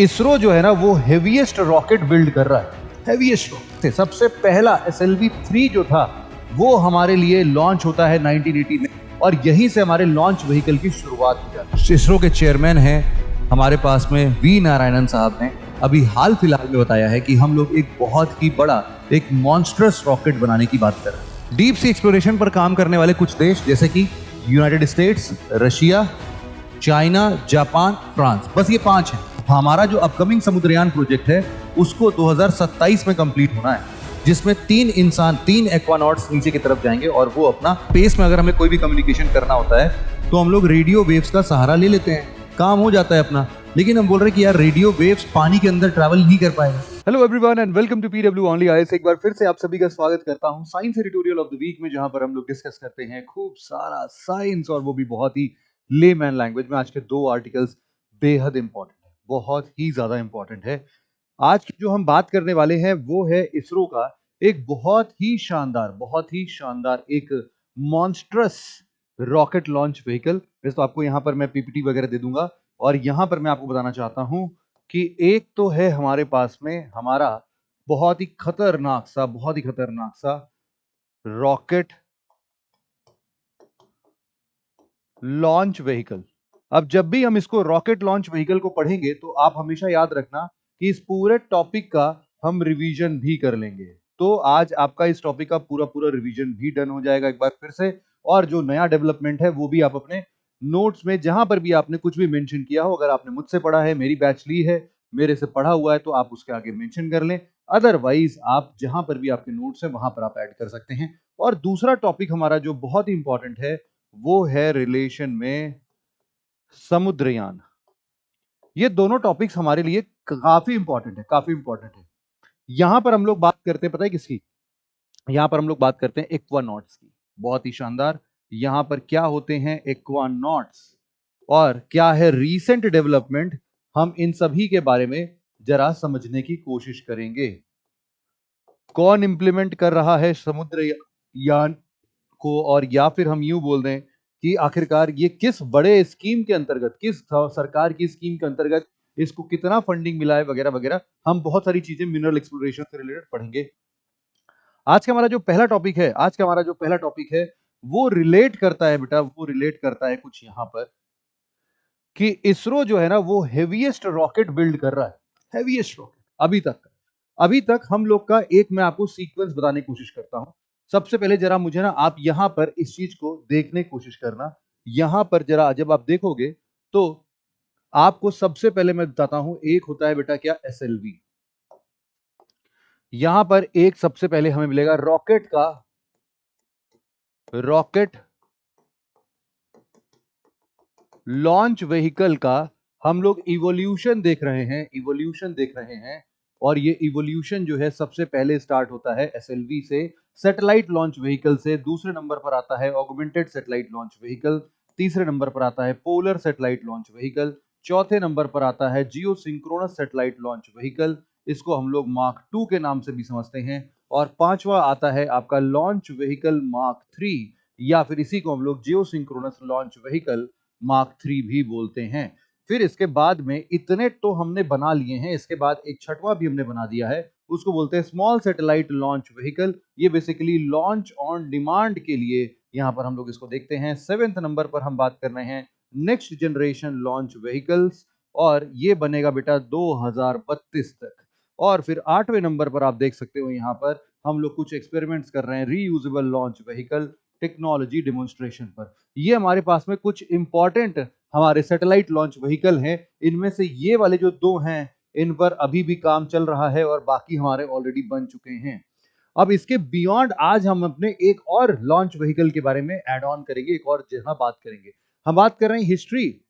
इसरो जो है ना वो हेवीएस्ट रॉकेट बिल्ड कर रहा है। हेवीएस्ट रॉकेट सबसे पहला SLV-3 जो था वो हमारे लिए लॉन्च होता है 1980 में और यहीं से हमारे लॉन्च व्हीकल की शुरुआत हो जाती है। इसरो के चेयरमैन हैं हमारे पास में वी नारायणन साहब ने अभी हाल फिलहाल में बताया है कि हम लोग एक बहुत ही बड़ा एक मॉन्स्ट्रस रॉकेट बनाने की बात कर रहे हैं। डीप सी एक्सप्लोरेशन पर काम करने वाले कुछ देश जैसे कि United states, Russia, China, Japan, France, बस ये 5 हैं। हमारा जो अपकमिंग समुद्रयान प्रोजेक्ट है उसको 2027 में कंप्लीट होना है, जिसमें 3 एक्वानॉट्स नीचे की तरफ जाएंगे और वो अपना स्पेस में अगर हमें कोई भी कम्युनिकेशन करना होता है तो हम लोग रेडियो वेव्स का सहारा ले लेते हैं, काम हो जाता है अपना। लेकिन हम बोल रहे हैं कि यार रेडियो वेव्स पानी के अंदर ट्रैवल नहीं कर पाएगा। Hello everyone and welcome to PW only IAS. एक बार फिर से आप सभी का स्वागत करता हूं science editorial of the week में, जहां पर हम लोग डिस्कस करते हैं खूब सारा साइंस और वो भी बहुत ही लेमैन लैंग्वेज में। आज के 2 आर्टिकल्स बेहद इंपॉर्टेंट है, बहुत ही ज्यादा इंपॉर्टेंट है। आज की जो हम बात करने वाले हैं वो है इसरो का एक बहुत ही शानदार एक मॉन्स्ट्रस रॉकेट लॉन्च व्हीकल। वैसे तो आपको यहाँ पर मैं PPT वगैरह दे दूंगा और यहाँ पर मैं आपको बताना चाहता हूँ कि एक तो है हमारे पास में हमारा बहुत ही खतरनाक सा रॉकेट लॉन्च व्हीकल। अब जब भी हम इसको रॉकेट लॉन्च व्हीकल को पढ़ेंगे तो आप हमेशा याद रखना कि इस पूरे टॉपिक का हम रिवीजन भी कर लेंगे। तो आज आपका इस टॉपिक का पूरा रिवीजन भी डन हो जाएगा एक बार फिर से, और जो नया डेवलपमेंट है वो भी आप अपने नोट्स में जहां पर भी आपने कुछ भी मेंशन किया हो, अगर आपने मुझसे पढ़ा है, मेरी बैच ली है, मेरे से पढ़ा हुआ है, तो आप उसके आगे मेंशन कर लें। अदरवाइज आप जहां पर भी आपके नोट्स है वहां पर आप ऐड कर सकते हैं। और दूसरा टॉपिक हमारा जो बहुत ही इंपॉर्टेंट है वो है रिलेशन में समुद्रयान। ये दोनों टॉपिक्स हमारे लिए काफी इंपॉर्टेंट है। यहां पर हम लोग बात करते हैं, पता है किसकी? यहां पर हम लोग बात करते हैं एक्वानॉट्स की। बहुत ही शानदार। यहां पर क्या होते हैं एक्वानॉट्स और क्या है रीसेंट डेवलपमेंट, हम इन सभी के बारे में जरा समझने की कोशिश करेंगे। कौन इंप्लीमेंट कर रहा है समुद्रयान को, और या फिर हम यूं बोल दें कि आखिरकार ये किस बड़े स्कीम के अंतर्गत, किस सरकार की स्कीम के अंतर्गत इसको कितना फंडिंग मिला है वगैरह वगैरह। हम बहुत सारी चीजें मिनरल एक्सप्लोरेशन से रिलेटेड पढ़ेंगे। आज का हमारा जो पहला टॉपिक है वो रिलेट करता है बेटा, वो रिलेट करता है कुछ यहां पर कि इसरो जो है ना वो हेवीएस्ट रॉकेट बिल्ड कर रहा है। हेवीएस्ट रॉकेट अभी तक हम लोग का एक मैं आपको सीक्वेंस बताने की कोशिश करता हूं। सबसे पहले जरा मुझे ना आप यहां पर इस चीज को देखने की कोशिश करना। यहां पर जरा जब आप देखोगे तो आपको सबसे पहले मैं बताता हूं, एक होता है बेटा क्या, SLV। यहां पर एक सबसे पहले हमें मिलेगा रॉकेट लॉन्च व्हीकल का हम लोग इवोल्यूशन देख रहे हैं। और ये इवोल्यूशन जो है सबसे पहले स्टार्ट होता है SLV से, सैटेलाइट लॉन्च व्हीकल से। दूसरे नंबर पर आता है ऑगमेंटेड सैटेलाइट लॉन्च व्हीकल। तीसरे नंबर पर आता है पोलर सैटेलाइट लॉन्च व्हीकल। चौथे नंबर पर आता है जियो सिंक्रोनस सैटेलाइट लॉन्च व्हीकल, इसको हम लोग मार्क 2 के नाम से भी समझते हैं। और पांचवा आता है आपका लॉन्च व्हीकल मार्क 3, या फिर इसी को हम लोग जियो सिंक्रोनस लॉन्च व्हीकल मार्क 3 भी बोलते हैं। फिर इसके बाद में इतने तो हमने बना लिए हैं, इसके बाद एक छठवां भी हमने बना दिया है, उसको बोलते हैं स्मॉल सैटेलाइट लॉन्च व्हीकल। ये बेसिकली लॉन्च ऑन डिमांड के लिए यहां पर हम लोग इसको देखते हैं। 7वें नंबर पर हम बात कर रहे हैं नेक्स्ट जनरेशन लॉन्च व्हीकल्स, और ये बनेगा बेटा 2032 तक। और फिर 8वें नंबर पर आप देख सकते हो यहां पर हम लोग कुछ एक्सपेरिमेंट्स कर रहे हैं reusable launch vehicle technology demonstration पर। ये हमारे पास में कुछ इंपॉर्टेंट हमारे सैटेलाइट लॉन्च व्हीकल हैं। इनमें से ये वाले जो 2 हैं इन पर अभी भी काम चल रहा है और बाकी हमारे ऑलरेडी बन चुके हैं। अब इसके बियॉन्ड आज हम अपने एक और लॉन्च व्हीकल के बारे में ऐड ऑन करेंगे, एक और जहां बात करेंगे। हम बात कर रहे हैं हिस्ट्री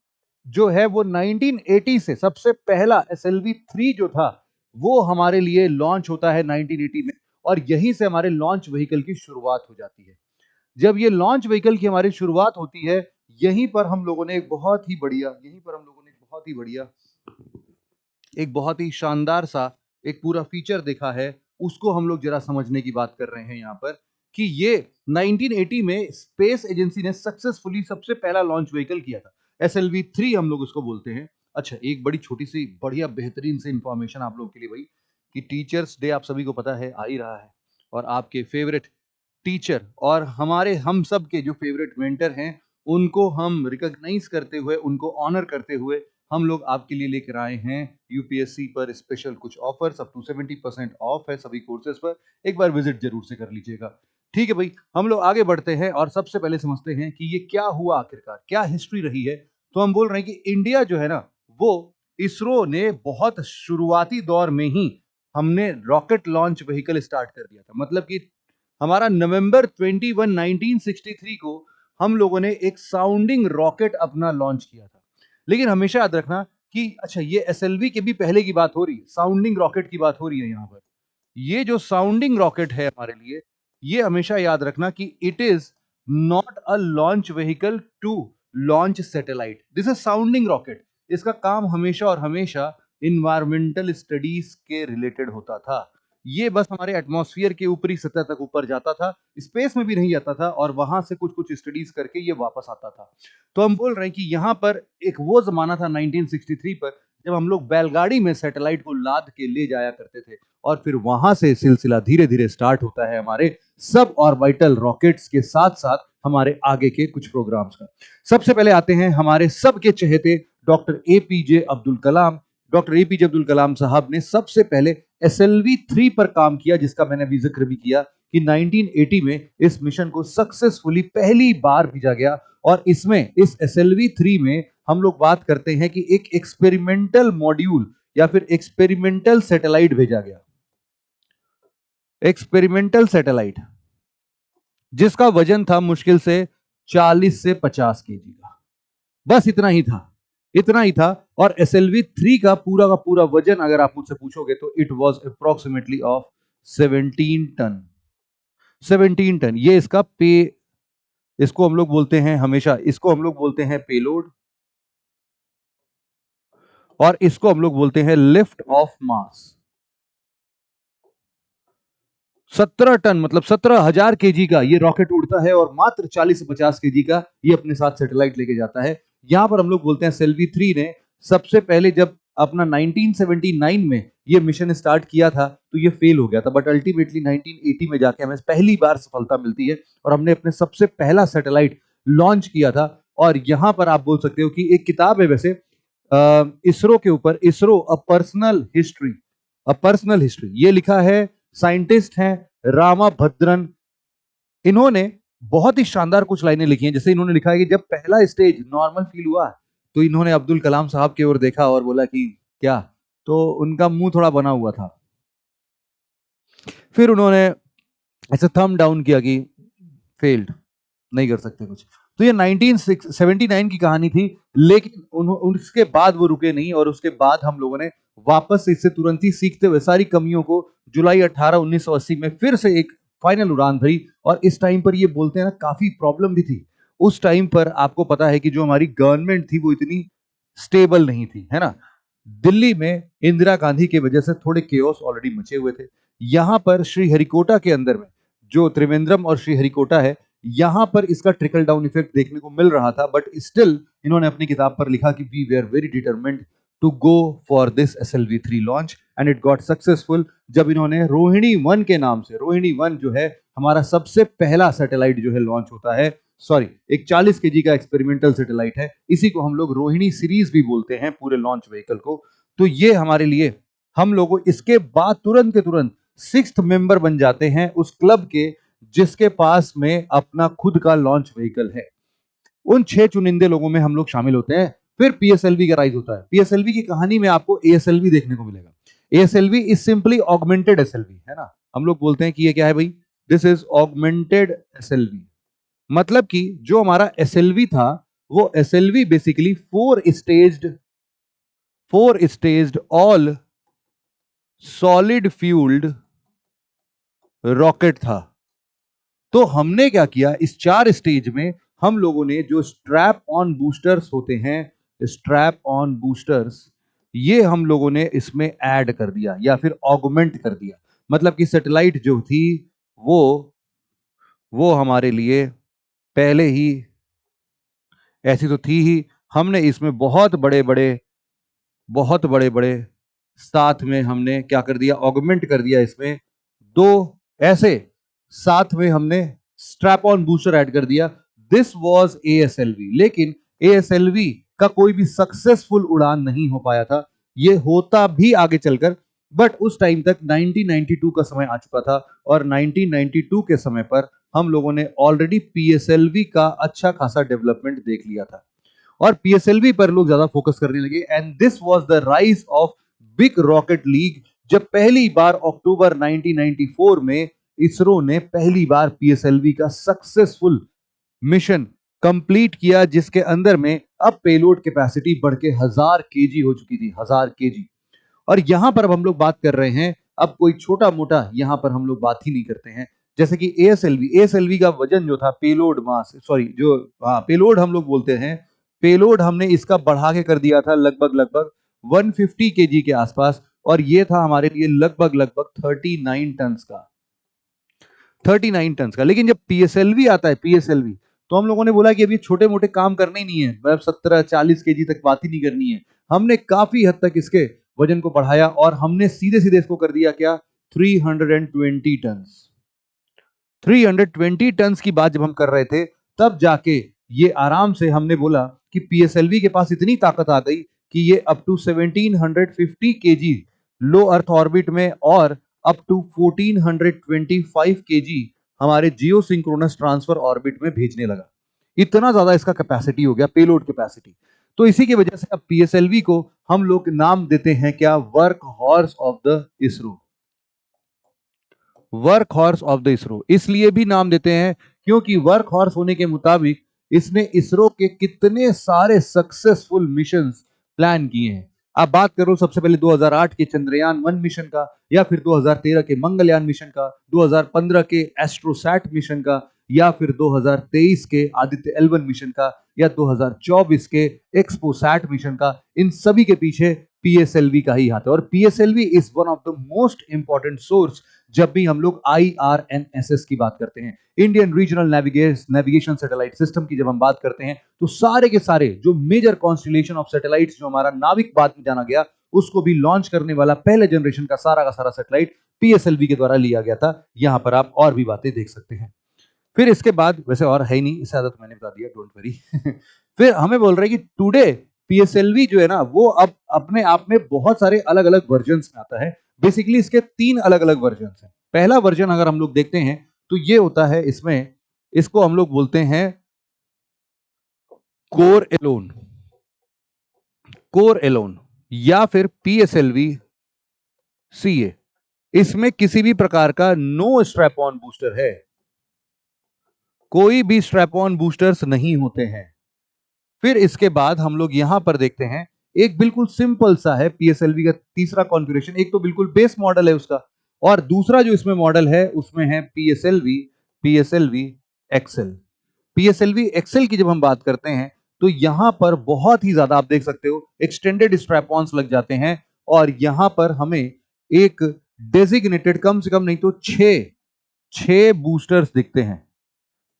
जो है वो 1980 से सबसे पहला SLV-3 जो था वो हमारे लिए लॉन्च होता है 1980 में, और यहीं से हमारे लॉन्च व्हीकल की शुरुआत हो जाती है। जब ये लॉन्च व्हीकल की हमारी शुरुआत होती है, यहीं पर हम लोगों ने एक बहुत ही शानदार सा एक पूरा फीचर देखा है। उसको हम लोग जरा समझने की बात कर रहे हैं यहां पर कि ये 1980 में स्पेस एजेंसी ने सक्सेसफुली सबसे पहला लॉन्च व्हीकल किया था। SLV-3 हम लोग उसको बोलते हैं। अच्छा, एक बड़ी छोटी सी बढ़िया बेहतरीन सी इंफॉर्मेशन आप लोगों के लिए भाई, कि टीचर्स डे आप सभी को पता है आ ही रहा है, और आपके फेवरेट टीचर और हमारे हम सब के जो फेवरेट मेंटर हैं, उनको हम रिकॉग्नाइज करते हुए, उनको ऑनर करते हुए हम लोग आपके लिए लेकर आए हैं यूपीएससी पर स्पेशल कुछ ऑफर्स। अप टू 70% ऑफ है सभी कोर्सेज पर, एक बार विजिट जरूर से कर लीजिएगा। ठीक है भाई, हम लोग आगे बढ़ते हैं और सबसे पहले समझते हैं कि ये क्या हुआ आखिरकार, क्या हिस्ट्री रही है। तो हम बोल रहे हैं कि इंडिया जो है ना, वो इसरो ने बहुत शुरुआती दौर में ही हमने रॉकेट लॉन्च व्हीकल स्टार्ट कर दिया था। मतलब कि हमारा नवंबर 21 1963 को हम लोगों ने एक साउंडिंग रॉकेट अपना लॉन्च किया था। लेकिन हमेशा याद रखना कि अच्छा, ये एसएलवी के भी पहले की बात हो रही है, साउंडिंग रॉकेट की बात हो रही है यहां पर। ये जो साउंडिंग रॉकेट है हमारे लिए, ये हमेशा याद रखना कि it is not a launch vehicle to launch satellite, this is sounding rocket. इसका काम हमेशा और हमेशा इन्वायरमेंटल स्टडीज के रिलेटेड होता था। ये बस हमारे एटमॉस्फेयर के ऊपरी सतह तक ऊपर जाता था, स्पेस में भी नहीं जाता था, और वहां से कुछ कुछ स्टडीज करके ये वापस आता था। तो हम बोल रहे हैं कि यहाँ पर एक वो जमाना था 1963 पर, जब हम लोग बैलगाड़ी में सैटेलाइट को लाद के ले जाया करते थे, और फिर वहां से सिलसिला धीरे धीरे स्टार्ट होता है हमारे सब ऑर्बिटल रॉकेट्स के साथ साथ हमारे आगे के कुछ प्रोग्राम्स का। सबसे पहले आते हैं हमारे सबके चहेते doctor APJ Abdul Kalam. Doctor APJ Abdul Kalam साहब ने सबसे पहले एसएलवी 3 पर काम किया, जिसका मैंने अभी जिक्र भी किया कि 1980 में इस मिशन को सक्सेसफुली पहली बार भेजा गया। और इसमें, इस एसएलवी 3 में हम लोग बात करते हैं कि एक एक्सपेरिमेंटल मॉड्यूल या फिर एक्सपेरिमेंटल सैटेलाइट भेजा गया। एक्सपेरिमेंटल सैटेलाइट जिसका वजन था मुश्किल से 40 से 50 केजी का, बस इतना ही था, इतना ही था। और एसएलवी 3 का पूरा वजन अगर आप मुझसे पूछोगे तो it was approximately of 17 ton. 17 ton ये इसका पे, इसको हम लोग बोलते हैं, हमेशा इसको हम लोग बोलते हैं पेलोड, और इसको हम लोग बोलते हैं लिफ्ट ऑफ मास। 17 टन मतलब 17,000 केजी का ये रॉकेट उड़ता है, और मात्र 40 से 50 केजी का ये अपने साथ सैटेलाइट लेके जाता है। यहां पर हम लोग बोलते हैं एसएलवी 3 ने सबसे पहले जब अपना 1979 में ये मिशन स्टार्ट किया था तो ये फेल हो गया था, बट अल्टीमेटली 1980 में जाके हमें पहली बार सफलता मिलती है और हमने अपने सबसे पहला सैटेलाइट लॉन्च किया था। और यहां पर आप बोल सकते हो कि एक किताब है वैसे इसरो के ऊपर, ISRO a personal history, a personal history, ये लिखा है, साइंटिस्ट हैं रामाभद्रन। इन्होंने बहुत ही शानदार कुछ लाइनें लिखी हैं। जैसे इन्होंने लिखा है कि जब पहला स्टेज नॉर्मल फील हुआ तो इन्होंने अब्दुल कलाम साहब की ओर देखा और बोला कि क्या, तो उनका मुंह थोड़ा बना हुआ था। फिर उन्होंने ऐसे थंब डाउन किया कि फेल्ड, नहीं कर सकते कुछ। तो ये 1979 की कहानी थी, लेकिन उसके बाद वो रुके नहीं, और उसके बाद हम लोगों ने वापस इससे तुरंत ही सीखते हुए सारी कमियों को जुलाई 18 1980 में फिर से एक फाइनल उड़ान भरी। और इस टाइम पर ये बोलते हैं ना, काफी प्रॉब्लम भी थी। उस टाइम पर आपको पता है कि जो हमारी गवर्नमेंट थी वो इतनी स्टेबल नहीं थी, है ना। दिल्ली में इंदिरा गांधी की वजह से थोड़े केओस ऑलरेडी मचे हुए थे। यहां पर श्रीहरिकोटा के अंदर में, जो त्रिवेंद्रम और श्रीहरिकोटा है, यहां पर इसका ट्रिकल डाउन इफेक्ट देखने को मिल रहा था। बट स्टिल इन्होंने अपनी किताब पर लिखा कि we were very determined to go for this SLV 3 launch and it got successful. जब इन्होंने रोहिणी 1 के नाम से, रोहिणी 1 जो है हमारा सबसे पहला सैटेलाइट जो है लॉन्च होता है, सॉरी एक 40 केजी का एक्सपेरिमेंटल सैटेलाइट है, इसी को हम लोग रोहिणी सीरीज भी बोलते हैं पूरे लॉन्च व्हीकल को। तो ये हमारे लिए, हम लोगों इसके बाद तुरंत के तुरंत 6th मेंबर बन जाते हैं उस क्लब के जिसके पास में अपना खुद का लॉन्च व्हीकल है। उन 6 चुनिंदे लोगों में हम लोग शामिल होते हैं। फिर पीएसएलवी का राइज होता है। पीएसएलवी की कहानी में आपको एएसएलवी देखने को मिलेगा। ASLV is simply augmented SLV, है ना। हम लोग बोलते हैं कि ये क्या है भाई, दिस इज ऑगमेंटेड एसएलवी। मतलब कि जो हमारा एसएलवी था वो SLV basically four staged all solid fuelled rocket था। तो हमने क्या किया, इस 4 स्टेज में हम लोगों ने जो स्ट्रैप ऑन बूस्टर्स होते हैं, स्ट्रैप ऑन बूस्टर्स, ये हम लोगों ने इसमें ऐड कर दिया या फिर ऑगमेंट कर दिया। मतलब कि सैटेलाइट जो थी वो हमारे लिए पहले ही ऐसी तो थी ही, हमने इसमें बहुत बड़े बड़े बहुत बड़े बड़े, साथ में हमने क्या कर दिया, ऑगमेंट कर दिया इसमें दो ऐसे, साथ में हमने स्ट्रैप ऑन बूस्टर ऐड कर दिया। दिस वाज ASLV, लेकिन ASLV का कोई भी सक्सेसफुल उड़ान नहीं हो पाया था। ये होता भी आगे चलकर, बट उस टाइम तक 1992 का समय आ चुका था और 1992 के समय पर हम लोगों ने ऑलरेडी PSLV का अच्छा खासा डेवलपमेंट देख लिया था और PSLV पर लोग ज्यादा फोकस करने लगे। And this was the rise of big rocket league, जब पहली बार अक्टूबर 1994 में इसरो ने पहली बार PSLV का सक्सेसफुल मिशन कंप्लीट किया, जिसके अंदर में अब पेलोड कैपेसिटी बढ़ के 1000 kg हो चुकी थी, 1000 kg। और यहां पर अब हम लोग बात कर रहे हैं, अब कोई छोटा मोटा यहां पर हम लोग बात ही नहीं करते हैं। जैसे कि एएसएलवी का वजन जो था, पेलोड मास, सॉरी जो, हाँ पेलोड हम लोग बोलते हैं, पेलोड हमने इसका बढ़ा के कर दिया था लगभग लगभग 150 kg के आसपास, और ये था हमारे लिए लगभग लगभग 39 टन का, 39 टन का। लेकिन जब PSLV आता है, PSLV, तो हम लोगों ने बोला कि अभी छोटे मोटे काम करने ही नहीं है, मतलब 17-40 kg तक बात ही नहीं करनी है। हमने काफी हद तक इसके वजन को बढ़ाया और हमने सीधे सीधे इसको कर दिया क्या, 320 टन। 320 टन की बात जब हम कर रहे थे, तब जाके ये आराम से हमने बोला कि PSLV के पास इतनी ताकत आ गई कि ये up to 1750 kg low earth orbit में और अप टू 1425 kg हमारे जियो सिंक्रोनस ट्रांसफर ऑर्बिट में भेजने लगा। इतना ज्यादा इसका कैपेसिटी हो गया, पेलोड कैपेसिटी। तो इसी की वजह से अब PSLV को हम लोग नाम देते हैं क्या, work horse of the ISRO. Work horse of the ISRO इसलिए भी नाम देते हैं क्योंकि वर्क हॉर्स होने के मुताबिक इसने इसरो के कितने सारे सक्सेसफुल मिशंस प्लान किए हैं। आप बात करो सबसे पहले 2008 के चंद्रयान 1 मिशन का, या फिर 2013 के मंगलयान मिशन का, 2015 के एस्ट्रोसैट मिशन का, या फिर 2023 के आदित्य L1 मिशन का, या 2024 के एक्सपोसैट मिशन का, इन सभी के पीछे PSLV का ही हाथ है। और PSLV is one of the most important source जब भी हम लोग IRNSS की बात करते हैं, Indian regional navigation satellite system की जब हम बात करते हैं, तो सारे के सारे जो मेजर कॉन्स्टिलेशन ऑफ सैटेलाइट्स, जो हमारा नाविक बाद में जाना गया, उसको भी लॉन्च करने वाला पहले जनरेशन का सारा सैटेलाइट PSLV के द्वारा लिया गया था। यहां पर आप और भी बातें देख सकते हैं। फिर इसके बाद, वैसे और है ही नहीं, इसे आदत मैंने बता दिया, डोंट वरी। फिर हमें बोल रहे हैं कि टुडे PSLV जो है ना, वो अब अपने आप में बहुत सारे अलग अलग वर्जन में आता है। बेसिकली इसके 3 अलग अलग वर्जन हैं। पहला वर्जन अगर हम लोग देखते हैं तो ये होता है, इसमें इसको हम लोग बोलते हैं कोर एलोन, कोर एलोन, या फिर PSLV CA। इसमें किसी भी प्रकार का नो स्ट्रैप ऑन बूस्टर है, कोई भी स्ट्रैप ऑन बूस्टर्स नहीं होते हैं। फिर इसके बाद हम लोग यहां पर देखते हैं, एक बिल्कुल सिंपल सा है PSLV का तीसरा कॉन्फ़िगरेशन। एक तो बिल्कुल बेस मॉडल है उसका, और दूसरा जो इसमें मॉडल है उसमें है PSLV XL। PSLV XL की जब हम बात करते हैं तो यहां पर बहुत ही ज्यादा आप देख सकते हो एक्सटेंडेड स्ट्रैप-ऑन्स लग जाते हैं, और यहां पर हमें एक डेजिग्नेटेड कम से कम नहीं तो 6 बूस्टर्स दिखते हैं,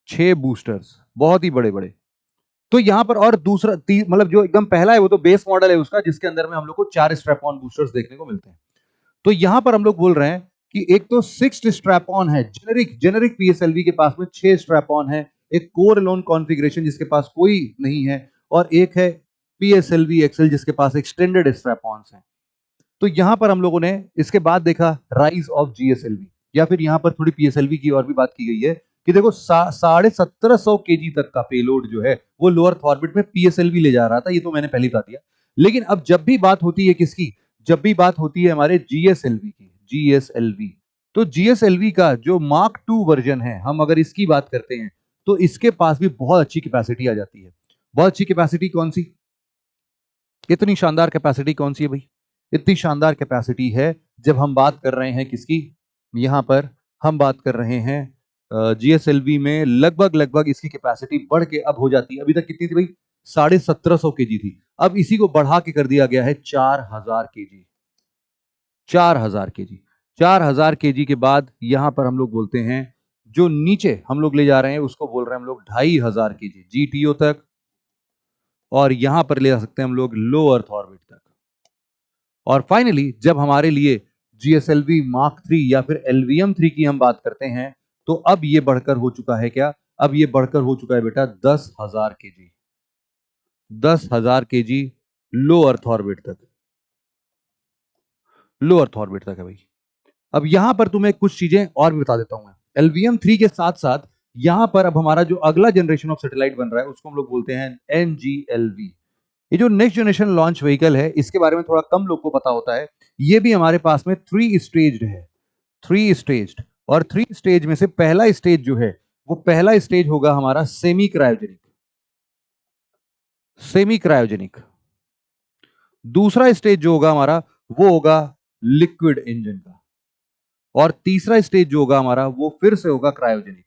6 बूस्टर्स बहुत ही बड़े बड़े। तो यहां पर और दूसरा मतलब जो एकदम पहला है वो तो बेस मॉडल है उसका, जिसके अंदर में हम लोग को 4 स्ट्रैप ऑन बूस्टर्स देखने को मिलते हैं। तो यहां पर हम लोग बोल रहे हैं कि एक तो 6 स्ट्रैप ऑन है, जेनेरिक जेनेरिक PSLV के पास में 6 स्ट्रैप ऑन है, एक कोर लोन कॉन्फ़िगरेशन जिसके पास कोई नहीं है, और एक है PSLV XL जिसके पास एक्सटेंडेड स्ट्रैप ऑन है। तो यहां पर हम लोगों ने इसके बाद देखा राइज ऑफ GSLV, या फिर यहां पर थोड़ी PSLV की और भी बात की गई है कि देखो 1750 kg तक का पेलोड जो है वो लोअर ऑर्बिट में PSLV ले जा रहा था, ये तो मैंने पहले बता दिया। लेकिन अब जब भी बात होती है किसकी, जब भी बात होती है हमारे GSLV की, GSLV, तो GSLV का जो मार्क 2 वर्जन है, हम अगर इसकी बात करते हैं तो इसके पास भी बहुत अच्छी कैपेसिटी आ जाती है। बहुत अच्छी कैपेसिटी कौन सी, इतनी शानदार कैपेसिटी कौन सी है भाई, इतनी शानदार कैपेसिटी है जब हम बात कर रहे हैं किसकी, यहां पर हम बात कर रहे हैं GSLV में लगभग लगभग इसकी कैपेसिटी बढ़ के अब हो जाती है, अभी तक कितनी थी भाई, 1750 kg थी, अब इसी को बढ़ा के कर दिया गया है 4000 kg, 4000 kg। 4000 kg के बाद यहां पर हम लोग बोलते हैं, जो नीचे हम लोग ले जा रहे हैं उसको बोल रहे हैं हम लोग 2500 kg GTO तक, और यहां पर ले जा सकते हैं हम लोग लो अर्थ ऑर्बिट तक। और फाइनली जब हमारे लिए GSLV Mark 3 या फिर LVM 3 की हम बात करते हैं, तो अब ये बढ़कर हो चुका है क्या? अब ये बढ़कर हो चुका है बेटा 10,000 kg, 10,000 kg low earth orbit तक, लो अर्थ ऑर्बिट तक है भाई। अब यहां पर तुम्हें कुछ चीजें और भी बता देता हूं मैं। LVM 3 के साथ साथ यहां पर अब हमारा जो अगला जनरेशन ऑफ सैटेलाइट बन रहा है उसको हम लोग बोलते हैं NGLV। ये जो नेक्स्ट जनरेशन लॉन्च व्हीकल है, इसके बारे में थोड़ा कम लोग को पता होता है। ये भी हमारे पास में 3 स्टेज्ड है, 3 स्टेज्ड। और 3 स्टेज में से पहला स्टेज जो है, वो पहला स्टेज होगा हमारा सेमी क्रायोजेनिक, सेमी क्रायोजेनिक। दूसरा स्टेज जो होगा हमारा, वो होगा लिक्विड इंजन का। और तीसरा स्टेज जो होगा हमारा, वो फिर से होगा क्रायोजेनिक।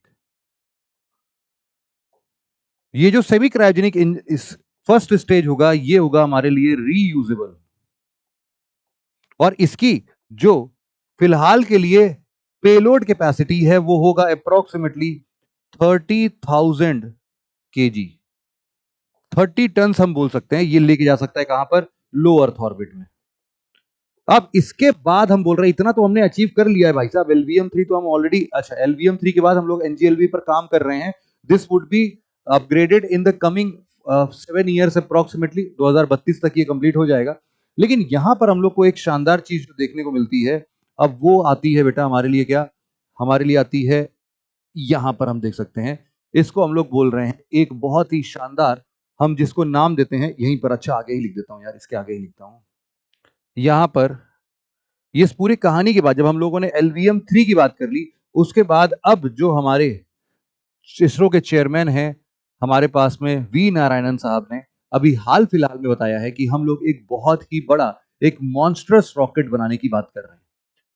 ये जो सेमी क्रायोजेनिक इस फर्स्ट स्टेज होगा, ये होगा हमारे लिए रीयूजेबल। और इसकी जो फिलहाल के लिए पेलोड कैपेसिटी है, वो होगा अप्रोक्सीमेटली 30,000 kg, 30 टन हम बोल सकते हैं। ये लेके जा सकता है कहां पर? लो अर्थ ऑर्बिट में। अब इसके बाद हम बोल रहे हैं, इतना तो हमने अचीव कर लिया है भाई साहब। LVM 3 तो हम ऑलरेडी, अच्छा LVM 3 के बाद हम लोग NGLV पर काम कर रहे हैं। This would be upgraded in the coming 7 years approximately, 2032 तक ये कंप्लीट हो जाएगा। लेकिन यहां पर हम लोग को एक शानदार चीज जो देखने को मिलती है, अब वो आती है बेटा हमारे लिए क्या? हमारे लिए आती है, यहां पर हम देख सकते हैं, इसको हम लोग बोल रहे हैं एक बहुत ही शानदार, हम जिसको नाम देते हैं यहीं पर, अच्छा आगे ही लिख देता हूं यार, इसके आगे ही लिखता हूं। यहां पर ये इस पूरी कहानी के बाद, जब हम लोगों ने LVM 3 की बात कर ली, उसके बाद अब जो हमारे इसरो के चेयरमैन हैं हमारे पास में वी नारायणन साहब ने अभी हाल फिलहाल में बताया है कि हम लोग एक बहुत ही बड़ा, एक मॉन्स्ट्रस रॉकेट बनाने की बात कर रहे हैं।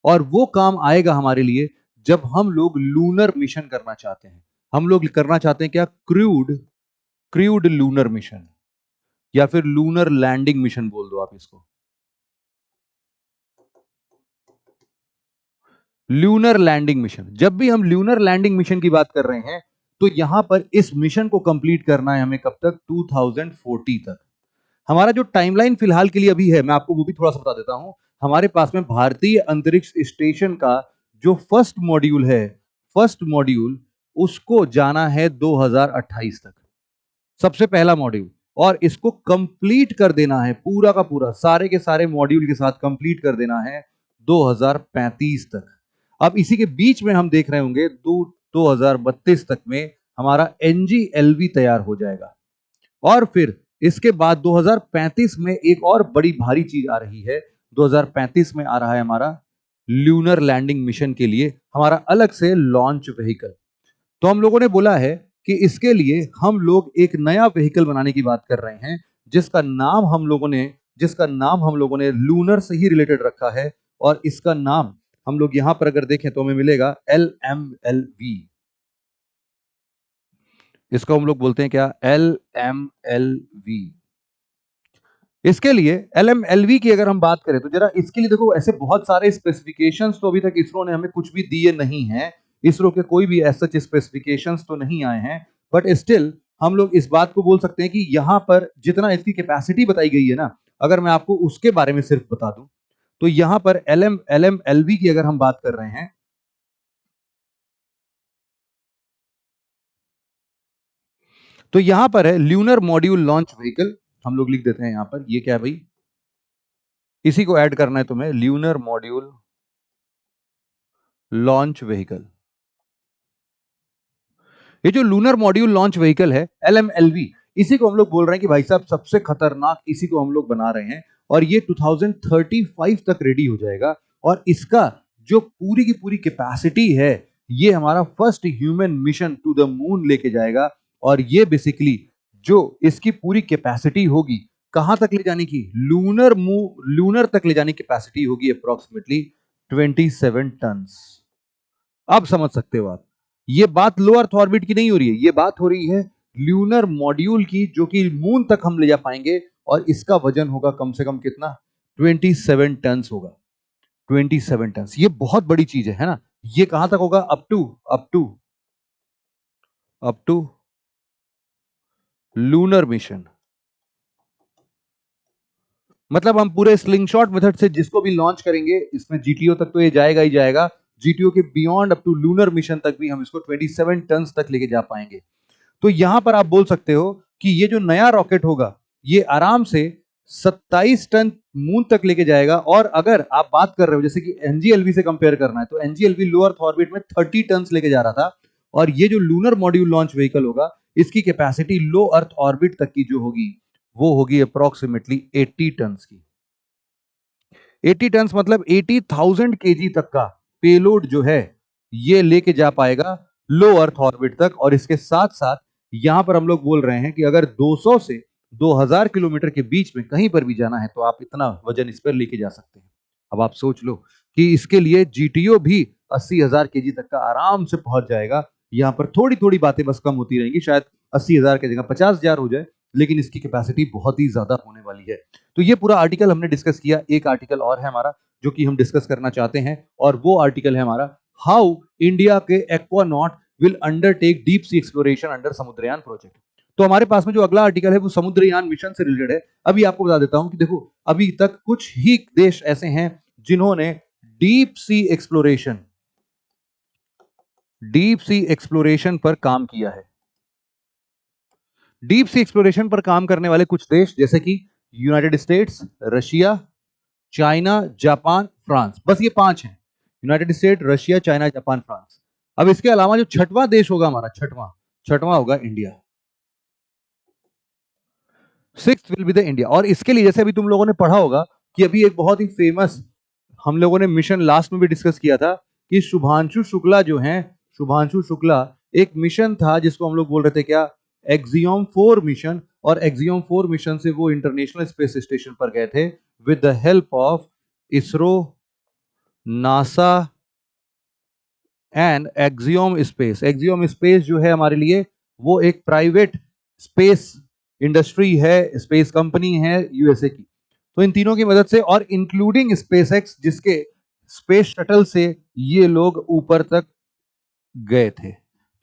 और वो काम आएगा हमारे लिए जब हम लोग लूनर मिशन करना चाहते हैं। हम लोग करना चाहते हैं क्या? क्रूड, क्रूड लूनर मिशन, या फिर लूनर लैंडिंग मिशन बोल दो आप इसको। Lunar landing mission. जब भी हम ल्यूनर लैंडिंग मिशन की बात कर रहे हैं, तो यहां पर इस मिशन को कंप्लीट करना है हमें कब तक? 2040 तक। हमारा जो टाइमलाइन फिलहाल के लिए अभी है, मैं आपको वो भी थोड़ा सा बता देता हूं। हमारे पास में भारतीय अंतरिक्ष स्टेशन का जो फर्स्ट मॉड्यूल है, फर्स्ट मॉड्यूल, उसको जाना है 2028 तक, सबसे पहला मॉड्यूल। और इसको कंप्लीट कर देना है पूरा का पूरा, सारे के सारे मॉड्यूल के साथ कंप्लीट कर देना है 2035 तक। अब इसी के बीच में हम देख रहे होंगे 2032 तक में हमारा NGLV तैयार हो जाएगा। और फिर इसके बाद 2035 में एक और बड़ी भारी चीज आ रही है। 2035 में आ रहा है हमारा ल्यूनर लैंडिंग मिशन के लिए हमारा अलग से लॉन्च व्हीकल। तो हम लोगों ने बोला है कि इसके लिए हम लोग एक नया व्हीकल बनाने की बात कर रहे हैं, जिसका नाम हम लोगों ने लूनर से ही रिलेटेड रखा है। और इसका नाम हम लोग यहां पर अगर देखें तो हमें मिलेगा LMLV। इसको हम लोग बोलते हैं क्या? LMLV। इसके लिए LMLV की अगर हम बात करें तो जरा इसके लिए देखो, ऐसे बहुत सारे स्पेसिफिकेशंस तो अभी तक इसरो ने हमें कुछ भी दिए नहीं हैं। इसरो के कोई भी ऐसे स्पेसिफिकेशंस तो नहीं आए हैं। बट स्टिल हम लोग इस बात को बोल सकते हैं कि यहां पर जितना इसकी कैपेसिटी बताई गई है ना, अगर मैं आपको उसके बारे में सिर्फ बता दूं, तो यहां पर LMLV की अगर हम बात कर रहे हैं, तो यहां पर है ल्यूनर मॉड्यूल लॉन्च व्हीकल। हम लोग लिख देते हैं यहां पर, ये क्या है भाई? इसी को ऐड करना है तुम्हें, ल्यूनर मॉड्यूल लॉन्च व्हीकल। ये जो लूनर मॉड्यूल लॉन्च व्हीकल है LMLV, इसी को हम लोग बोल रहे हैं कि भाई साहब सबसे खतरनाक इसी को हम लोग बना रहे हैं। और ये 2035 तक रेडी हो जाएगा। और इसका जो पूरी की पूरी कैपेसिटी है, ये हमारा first human mission to the moon लेके जाएगा। और ये बेसिकली जो इसकी पूरी कैपेसिटी होगी, कहां तक ले जाने की? लूनर तक ले जाने की कैपेसिटी होगी अप्रोक्सीमेटली 27 टन। अब समझ सकते हो आप, ये बात लो अर्थ ऑर्बिट की नहीं हो रही है, ये बात हो रही है ल्यूनर मॉड्यूल की, जो कि मून तक हम ले जा पाएंगे। और इसका वजन होगा कम से कम कितना? 27 टन होगा। 27 टन, ये बहुत बड़ी चीज है ना? ये कहां तक होगा? Up to lunar mission. मतलब हम पूरे स्लिंगशॉट मेथड से जिसको भी लॉन्च करेंगे इसमें जीटीओ तक तो ये जाएगा ही जाएगा, जीटीओ के beyond up to lunar mission तक भी हम इसको 27 टन तक लेके जा पाएंगे। तो यहां पर आप बोल सकते हो कि ये जो नया रॉकेट होगा ये आराम से 27 टन मून तक लेके जाएगा। और अगर आप बात कर रहे हो जैसे कि एनजीएलवी से कंपेयर करना है तो एनजीएलवी लो अर्थ ऑर्बिट में 30 टन लेके जा रहा था, और ये जो लूनर मॉड्यूल लॉन्च व्हीकल होगा इसकी कैपेसिटी लो अर्थ ऑर्बिट तक की जो होगी वो होगी अप्रोक्सीमेटली 80 टन की। 80 टन मतलब 80,000 केजी तक का पेलोड जो है ये लेके जा पाएगा लो अर्थ ऑर्बिट तक। और इसके साथ साथ यहां पर हम लोग बोल रहे हैं कि अगर 200 से 2000 किलोमीटर के बीच में कहीं पर भी जाना है तो आप इतना वजन इस पर लेके जा सकते हैं। अब आप सोच लो कि इसके लिए जीटीओ भी 80,000 केजी तक का आराम से पहुंच जाएगा। यहां पर थोड़ी थोड़ी बातें बस कम होती रहेंगी, शायद 80,000 की जगह 50,000 हो जाए, लेकिन इसकी कैपेसिटी बहुत ही ज्यादा होने वाली है। तो ये पूरा आर्टिकल हमने डिस्कस किया। एक आर्टिकल और है हमारा जो कि हम डिस्कस करना चाहते हैं, और वो आर्टिकल है हमारा हाउ इंडिया के Aquanaut will undertake deep sea exploration under Samudrayaan project. तो हमारे पास में जो अगला आर्टिकल है वो समुद्रयान मिशन से रिलेटेड है। अभी आपको बता देता हूं कि देखो अभी तक कुछ ही देश ऐसे हैं जिन्होंने डीप सी एक्सप्लोरेशन पर काम किया है। डीप सी एक्सप्लोरेशन पर काम करने वाले कुछ देश जैसे कि United states, Russia, China, Japan, France, बस ये 5 हैं। United state, Russia, China, Japan, France. अब इसके अलावा जो छठवां देश होगा हमारा, छठवां होगा India. Sixth will be the India. और इसके लिए जैसे अभी तुम लोगों ने पढ़ा होगा कि अभी एक बहुत ही फेमस हम लोगों ने मिशन लास्ट में भी डिस्कस किया था कि शुभांशु शुक्ला जो हैं, शुभांशु शुक्ला एक मिशन था जिसको हम लोग बोल रहे थे क्या, एक्सियोम 4 मिशन। और एक्सियोम 4 मिशन से वो इंटरनेशनल स्पेस स्टेशन पर गए थे with the help of ISRO, NASA and axiom space. Axiom space जो है हमारे लिए वो एक प्राइवेट स्पेस इंडस्ट्री है, स्पेस कंपनी है यूएसए की। तो इन तीनों की मदद से और इंक्लूडिंग स्पेस एक्स जिसके स्पेस शटल से ये लोग ऊपर तक गए थे।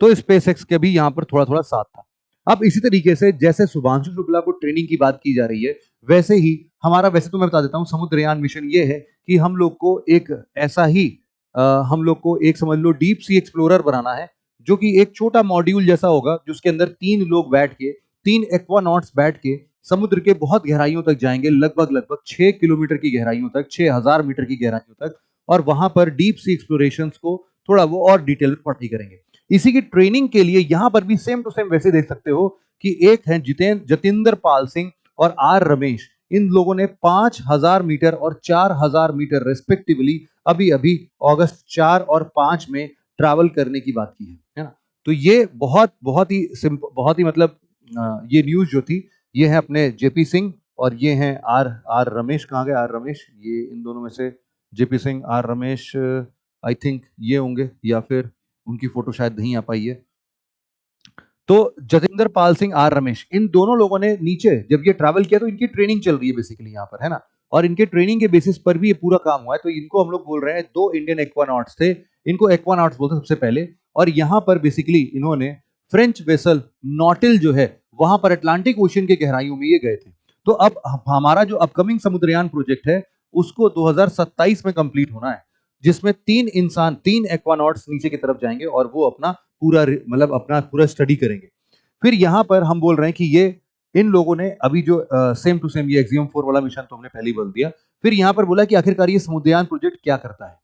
तो स्पेस एक्स के भी यहां पर थोड़ा थोड़ा साथ था। अब इसी तरीके से जैसे शुभांशु शुक्ला को ट्रेनिंग की बात की जा रही है वैसे ही हमारा, वैसे तो मैं बता देता हूं समुद्रयान मिशन ये है कि हम लोग को एक ऐसा ही हम लोग को एक समझ लो डीप सी एक्सप्लोरर बनाना है जो कि एक छोटा मॉड्यूल जैसा होगा जिसके अंदर 3 लोग बैठ के, 3 एक्वानॉट्स बैठ के समुद्र के बहुत गहराइयों तक जाएंगे, लगभग लगभग 6 किलोमीटर की गहराइयों तक, 6000 मीटर की गहराइयों तक। और वहां पर डीप सी एक्सप्लोरेशन को थोड़ा वो और डिटेल में पढ़ाई करेंगे। इसी की ट्रेनिंग के लिए यहां पर भी सेम टू सेम वैसे देख सकते हो कि एक है जतिंदर पाल सिंह और आर रमेश। इन लोगों ने 5000 मीटर और 4000 मीटर रेस्पेक्टिवली अभी अभी अगस्त 4 और 5 में ट्रैवल करने की बात की है ना। तो ये बहुत बहुत ही बहुत ही मतलब ये न्यूज जो थी ये है अपने जेपी सिंह और ये हैं आर आर रमेश। कहाँ गए आर रमेश? ये इन दोनों में से JP Singh, R Ramesh I think ये होंगे, या फिर उनकी फोटो शायद नहीं आ पाई है। तो जतिंदर पाल सिंह, आर रमेश, इन दोनों लोगों ने नीचे जब ये ट्रैवल किया तो इनकी ट्रेनिंग चल रही है बेसिकली यहाँ पर, है ना। और इनके ट्रेनिंग के बेसिस पर भी ये पूरा काम हुआ है। तो इनको हम लोग बोल रहे हैं, 2 इंडियन एक्वानॉट्स थे, इनको एक्वानॉट्स बोलते सबसे पहले। और यहाँ पर बेसिकली इन्होंने फ्रेंच वेसल नॉटिल जो है वहां पर अटलांटिक ओशियन के गहराइयों में ये गए थे। तो अब हमारा जो अपकमिंग समुद्रयान प्रोजेक्ट है उसको 2027 में कंप्लीट होना है, जिसमें 3 एक्वानॉट्स नीचे की तरफ जाएंगे और वो अपना पूरा मतलब अपना पूरा स्टडी करेंगे। फिर यहां पर हम बोल रहे हैं कि ये इन लोगों ने अभी जो सेम टू सेम ये एक्सियम 4 वाला मिशन तो हमने पहले ही बोल दिया। फिर यहां पर बोला कि आखिरकार ये समुद्रयान प्रोजेक्ट क्या करता है।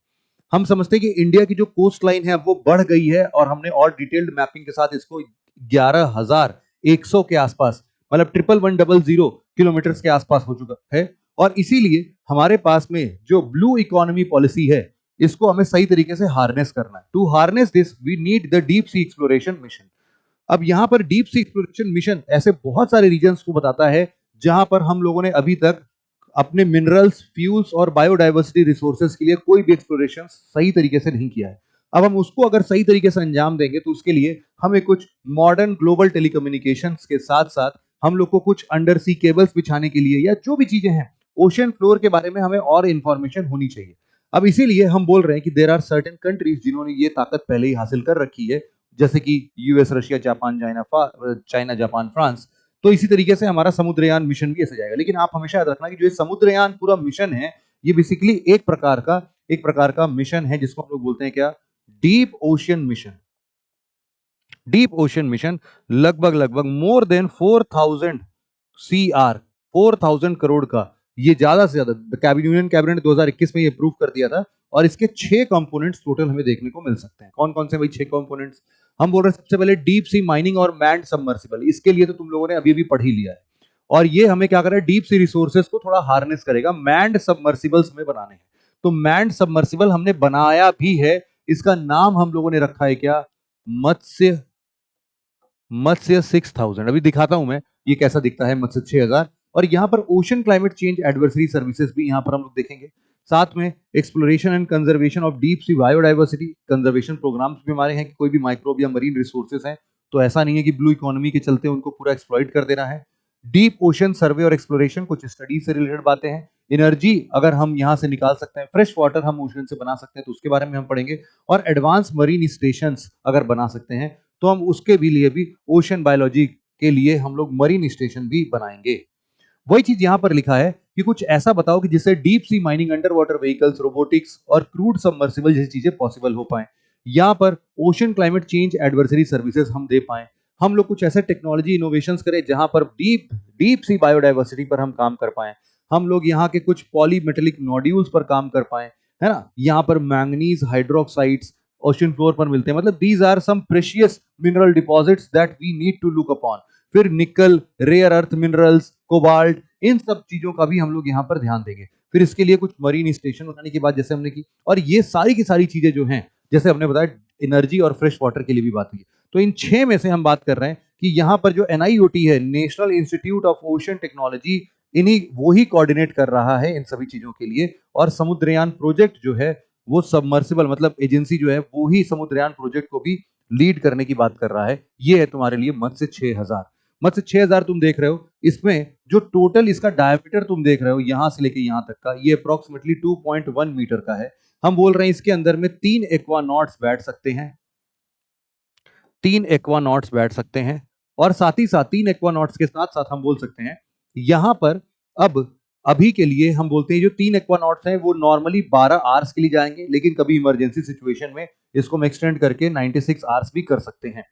हम समझते हैं कि इंडिया की जो कोस्ट लाइन है वो बढ़ गई है और हमने और डिटेल्ड मैपिंग के साथ इसको 11,100 के आसपास, मतलब 11,100 किलोमीटर के आसपास हो चुका है। और इसीलिए हमारे पास में जो ब्लू इकोनॉमी पॉलिसी है इसको हमें सही तरीके से हार्नेस करना है। To harness this we need the deep sea exploration mission. अब यहां पर डीप सी एक्सप्लोरेशन मिशन ऐसे बहुत सारे रीजन्स को बताता है जहां पर हम लोगों ने अभी तक अपने मिनरल्स, फ्यूल्स और बायोडाइवर्सिटी रिसोर्सेज के लिए कोई भी एक्सप्लोरेशन सही तरीके से नहीं किया है। अब हम उसको अगर सही तरीके से अंजाम देंगे तो उसके लिए हमें कुछ मॉडर्न ग्लोबल टेलीकम्युनिकेशंस के साथ साथ हम लोग को कुछ अंडर सी केबल्स बिछाने के लिए या जो भी चीजें हैं ओशन फ्लोर के बारे में हमें और इंफॉर्मेशन होनी चाहिए। अब इसीलिए हम बोल रहे हैं कि देर आर सर्टेन कंट्रीज जिन्होंने ये ताकत पहले ही हासिल कर रखी है, जैसे कि US, Russia, Japan, China, Japan, France. तो इसी तरीके से हमारा समुद्रयान मिशन भी ऐसे जाएगा। लेकिन आप हमेशा याद रखना कि जो ये समुद्रयान पूरा मिशन है, ये बेसिकली एक प्रकार का मिशन है जिसको हम लोग बोलते हैं क्या, deep ocean mission. Deep ocean mission लगभग लगभग मोर देन 4000 CR, 4000 करोड़ का, ये ज्यादा से ज्यादा यूनियन कैबिनेट ने 2021 में ये अप्रूव कर दिया था। और इसके 6 कंपोनेंट्स टोटल हमें देखने को मिल सकते हैं। कौन कौन से भाई 6 कंपोनेंट्स? हम बोल रहे हैं सबसे पहले डीप सी माइनिंग और मैन्ड सबमर्सिबल। इसके लिए तो तुम लोगों ने अभी अभी पढ़ ही लिया है। और ये हमें क्या कर रहा है, डीप सी रिसोर्सेज को थोड़ा हार्नेस करेगा। मैन्ड सबमर्सिबल्स हमें बनाने हैं, तो मैन्ड सबमर्सिबल हमने बनाया भी है। इसका नाम हम लोगों ने रखा है क्या, मत्स्य मत्स्य 6000। अभी दिखाता हूं मैं ये कैसा दिखता है मत्स्य 6000। और यहाँ पर ocean climate change advisory services भी यहाँ पर हम लोग देखेंगे। साथ में exploration and conservation of deep sea biodiversity conservation programmes भी हमारे हैं कि कोई भी माइक्रोब या मरीन रिसोर्सेज हैं तो ऐसा नहीं है कि ब्लू इकोनॉमी के चलते उनको पूरा एक्सप्लॉइट कर देना है। डीप ओशन सर्वे और एक्सप्लोरेशन, कुछ स्टडीज से रिलेटेड बातें हैं। एनर्जी अगर हम यहाँ से निकाल सकते हैं, फ्रेश वाटर हम ओशन से बना सकते हैं तो उसके बारे में हम पढ़ेंगे। और एडवांस मरीन स्टेशन अगर बना सकते हैं तो हम उसके भी लिए भी ओशन बायोलॉजी के लिए हम लोग मरीन स्टेशन भी बनाएंगे। वही चीज यहां पर लिखा है कि कुछ ऐसा बताओ कि जिससे deep sea mining, under water vehicles, robotics और क्रूड सबमर्सिबल जैसी चीजें पॉसिबल हो पाए। यहां पर ocean climate change advisory services हम दे पाए। हम लोग कुछ ऐसे टेक्नोलॉजी इनोवेशंस करें जहां पर डीप डीप सी बायोडाइवर्सिटी पर हम काम कर पाए। हम लोग यहाँ के कुछ पॉलीमेटेलिक नोड्यूल्स पर काम कर पाए, है ना। यहाँ पर मैंगनीज हाइड्रोक्साइड्स ओशन फ्लोर पर मिलते हैं। मतलब these are some precious mineral deposits that we need to look upon. फिर nickel, rare earth minerals, cobalt, इन सब चीजों का भी हम लोग यहाँ पर ध्यान देंगे। फिर इसके लिए कुछ मरीन स्टेशन बनाने की बात जैसे हमने की। और ये सारी की सारी चीजें जो हैं, जैसे हमने बताया एनर्जी और फ्रेश वाटर के लिए भी बात हुई। तो इन 6 में से हम बात कर रहे हैं कि यहाँ पर जो NIOT है, national institute of ocean technology, इन्हीं वो ही कोऑर्डिनेट कर रहा है इन सभी चीजों के लिए। और समुद्रयान प्रोजेक्ट जो है वो सबमर्सिबल मतलब एजेंसी जो है वो ही समुद्रयान प्रोजेक्ट को भी लीड करने की बात कर रहा है। ये है तुम्हारे लिए मत्स्य 6000। मत्स्य 6000 तुम देख रहे हो, इसमें जो टोटल इसका डायमीटर तुम देख रहे हो यहां से लेके यहां तक का, ये अप्रोक्सीमेटली 2.1 मीटर का है। हम बोल रहे हैं इसके अंदर में 3 एक्वानॉट्स बैठ सकते हैं, 3 एक्वानॉट्स बैठ सकते हैं। और साथ ही साथ 3 एक्वानॉट्स के साथ साथ हम बोल सकते हैं यहां पर अब अभी के लिए हम बोलते हैं जो 3 एक्वानॉट्स हैं वो नॉर्मली 12 आवर्स के लिए जाएंगे, लेकिन कभी इमरजेंसी सिचुएशन में इसको हम एक्सटेंड करके 96 आवर्स भी कर सकते हैं।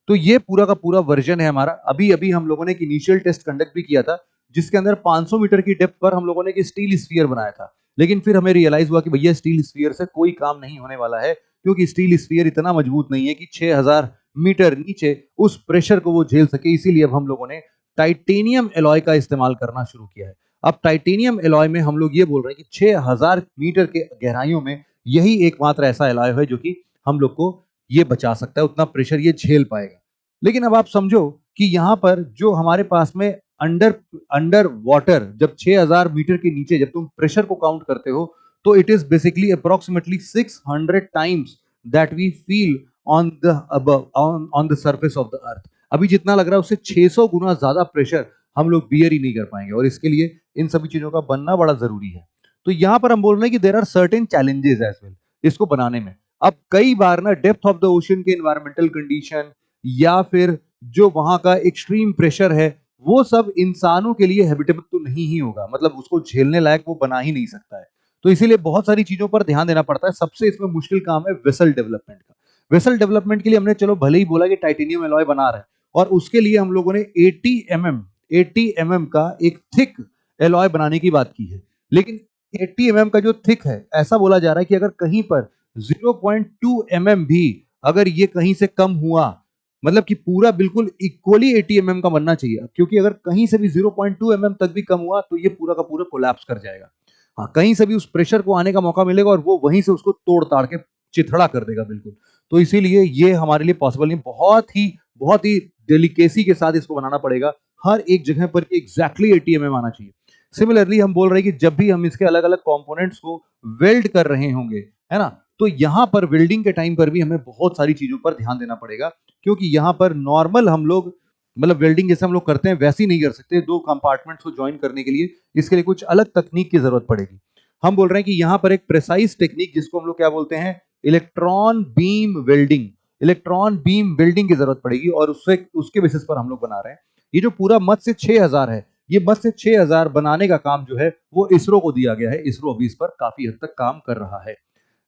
तो ये पूरा का पूरा वर्जन है हमारा। अभी अभी हम लोगों ने एक इनिशियल टेस्ट कंडक्ट भी किया था जिसके अंदर 500 मीटर की डेप्थ पर हम लोगों ने एक स्टील स्फीयर बनाया था। लेकिन फिर हमें रियलाइज हुआ कि भैया स्टील स्फीयर से कोई काम नहीं होने वाला है, क्योंकि स्टील स्फीयर इतना मजबूत नहीं है कि 6000 मीटर नीचे उस प्रेशर को वो झेल सके। इसीलिए अब हम लोगों ने टाइटेनियम एलॉय का इस्तेमाल करना शुरू किया है। अब टाइटेनियम एलॉय में हम लोग ये बोल रहे हैं कि 6000 मीटर के गहराइयों में यही एकमात्र ऐसा एलॉय है जो कि हम लोग को ये बचा सकता है, उतना प्रेशर ये झेल पाएगा। लेकिन अब आप समझो कि यहां पर जो हमारे पास में अंडर अंडर वाटर जब 6000 मीटर के नीचे जब तुम प्रेशर को काउंट करते हो तो it is basically approximately 600 times that we feel on the above on the surface of the earth. अभी जितना लग रहा है उससे 600 गुना ज्यादा प्रेशर हम लोग बियर ही नहीं कर पाएंगे, और इसके लिए इन सभी चीजों का बनना बड़ा जरूरी है। तो यहां पर हम बोल रहे हैं कि there are certain challenges as well इसको बनाने में। अब कई बार ना डेप्थ ऑफ द ओशन के एनवायरमेंटल कंडीशन या फिर जो वहां का एक्सट्रीम प्रेशर है वो सब इंसानों के लिए हैबिटेबल तो नहीं ही होगा, मतलब उसको झेलने लायक वो बना ही नहीं सकता है। तो इसीलिए बहुत सारी चीजों पर ध्यान देना पड़ता है। सबसे इसमें मुश्किल काम है वेसल डेवलपमेंट का। वेसल डेवलपमेंट के लिए हमने चलो भले ही बोला कि टाइटेनियम एलॉय बना रहे हैं, और उसके लिए हम लोगों ने 80 mm का एक थिक एलॉय बनाने की बात की है। लेकिन 80 mm का जो थिक है, ऐसा बोला जा रहा है कि अगर कहीं पर 0.2 mm भी अगर ये कहीं से कम हुआ, मतलब कि पूरा बिल्कुल इक्वली 80 mm का बनना चाहिए, क्योंकि अगर कहीं से भी 0.2 mm तक भी कम हुआ तो ये पूरा का पूरा कोलैप्स कर जाएगा। हाँ, कहीं से भी उस प्रेशर को आने का मौका मिलेगा और वो वहीं से उसको तोड़ ताड़ के चिथड़ा कर देगा बिल्कुल। तो इसीलिए ये हमारे लिए पॉसिबल नहीं, बहुत ही डेलिकेसी के साथ इसको बनाना पड़ेगा। हर एक जगह पर एग्जैक्टली 80 mm आना चाहिए। सिमिलरली हम बोल रहे हैं कि जब भी हम इसके अलग अलग कंपोनेंट्स को वेल्ड कर रहे होंगे, है ना, तो यहां पर वेल्डिंग के टाइम पर भी हमें बहुत सारी चीजों पर ध्यान देना पड़ेगा, क्योंकि यहां पर नॉर्मल हम लोग मतलब वेल्डिंग जैसे हम लोग करते हैं वैसे ही नहीं कर सकते। दो कंपार्टमेंट्स को ज्वाइन करने के लिए इसके लिए कुछ अलग तकनीक की जरूरत पड़ेगी। हम बोल रहे हैं कि यहां पर एक प्रेसाइज टेक्निक जिसको हम लोग क्या बोलते हैं, electron beam welding, electron beam welding की जरूरत पड़ेगी, और उससे उसके बेसिस पर हम लोग बना रहे हैं। ये जो पूरा मत्स्य 6000 है, ये मत्स्य 6000 बनाने का काम जो है वो इसरो को दिया गया है। इसरो अभी इस पर काफी हद तक काम कर रहा है।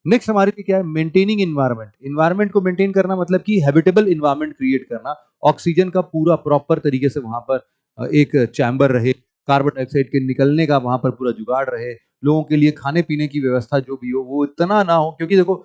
नेक्स्ट हमारे लिए क्या है, मेंटेनिंग इन्वायरमेंट। इन्वायरमेंट को मेंटेन करना मतलब कि हैबिटेबल इन्वायरमेंट क्रिएट करना, ऑक्सीजन का पूरा प्रॉपर तरीके से वहां पर एक चैम्बर रहे, कार्बन डाइऑक्साइड के निकलने का वहां पर पूरा जुगाड़ रहे, लोगों के लिए खाने पीने की व्यवस्था जो भी हो वो इतना ना हो, क्योंकि देखो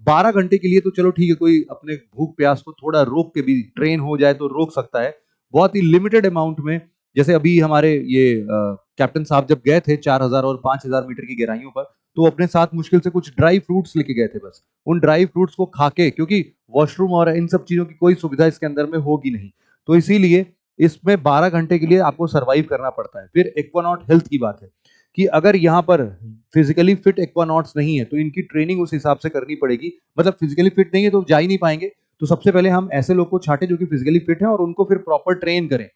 12 घंटे के लिए तो चलो ठीक है, कोई अपने भूख प्यास को थोड़ा रोक के भी ट्रेन हो जाए तो रोक सकता है, बहुत ही लिमिटेड अमाउंट में। जैसे अभी हमारे ये कैप्टन साहब जब गए थे 4000 और 5000 मीटर की गहराइयों पर, तो अपने साथ मुश्किल से कुछ ड्राई फ्रूट्स लेके गए थे बस। उन ड्राई फ्रूट्स को खा के, क्योंकि वॉशरूम और इन सब चीजों की कोई सुविधा इसके अंदर में होगी नहीं, तो इसीलिए इसमें 12 घंटे के लिए आपको सरवाइव करना पड़ता है। फिर एक्वानॉट हेल्थ की बात है कि अगर यहाँ पर फिजिकली फिट एक्वानॉट्स नहीं है तो इनकी ट्रेनिंग उस हिसाब से करनी पड़ेगी। मतलब फिजिकली फिट नहीं है तो जा ही नहीं पाएंगे, तो सबसे पहले हम ऐसे लोग को छांटे जो कि फिजिकली फिट है और उनको फिर प्रॉपर ट्रेन करें।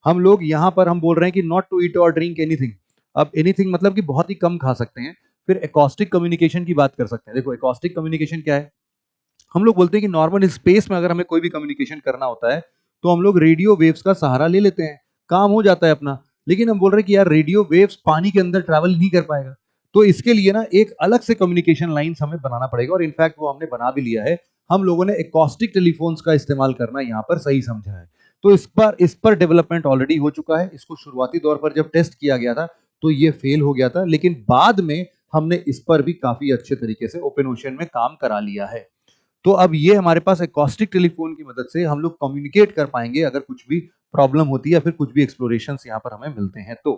हम लोग यहाँ पर हम बोल रहे हैं कि नॉट टू ईट और ड्रिंक एनीथिंग। अब एनीथिंग मतलब कि बहुत ही कम खा सकते हैं। फिर एकॉस्टिक कम्युनिकेशन की बात कर सकते हैं। देखो एकॉस्टिक कम्युनिकेशन क्या है, हम लोग बोलते हैं कि नॉर्मल स्पेस में अगर हमें कोई भी कम्युनिकेशन करना होता है तो हम लोग रेडियो वेव्स का सहारा ले लेते हैं, काम हो जाता है अपना। लेकिन हम बोल रहे हैं कि यार रेडियो वेव्स पानी के अंदर ट्रैवल नहीं कर पाएगा, तो इसके लिए ना एक अलग से कम्युनिकेशन लाइंस हमें बनाना पड़ेगा, और इनफैक्ट वो हमने बना भी लिया है। हम लोगों ने एकॉस्टिक टेलीफोन्स का इस्तेमाल करना यहाँ पर सही समझा है। तो इस पर डेवलपमेंट ऑलरेडी हो चुका है। इसको शुरुआती तौर पर जब टेस्ट किया गया था तो ये फेल हो गया था, लेकिन बाद में हमने इस पर भी काफी अच्छे तरीके से ओपन ओशन में काम करा लिया है। तो अब ये हमारे पास एकॉस्टिक टेलीफोन की मदद से हम लोग कम्युनिकेट कर पाएंगे अगर कुछ भी प्रॉब्लम होती है या फिर कुछ भी एक्सप्लोरेशंस यहाँ पर हमें मिलते हैं। तो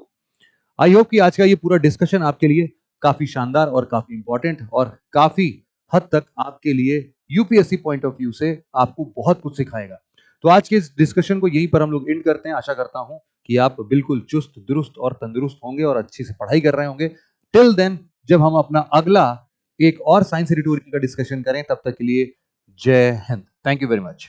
आई होप कि आज का ये पूरा डिस्कशन आपके लिए काफी शानदार और काफी इंपॉर्टेंट और काफी हद तक आपके लिए यूपीएससी पॉइंट ऑफ व्यू से आपको बहुत कुछ सिखाएगा। तो आज के इस डिस्कशन को यहीं पर हम लोग एंड करते हैं। आशा करता हूं कि आप बिल्कुल चुस्त दुरुस्त और तंदुरुस्त होंगे और अच्छी से पढ़ाई कर रहे होंगे। टिल देन, जब हम अपना अगला एक और साइंस एडिटोरियल का डिस्कशन करें, तब तक के लिए जय Hind. Thank you very much.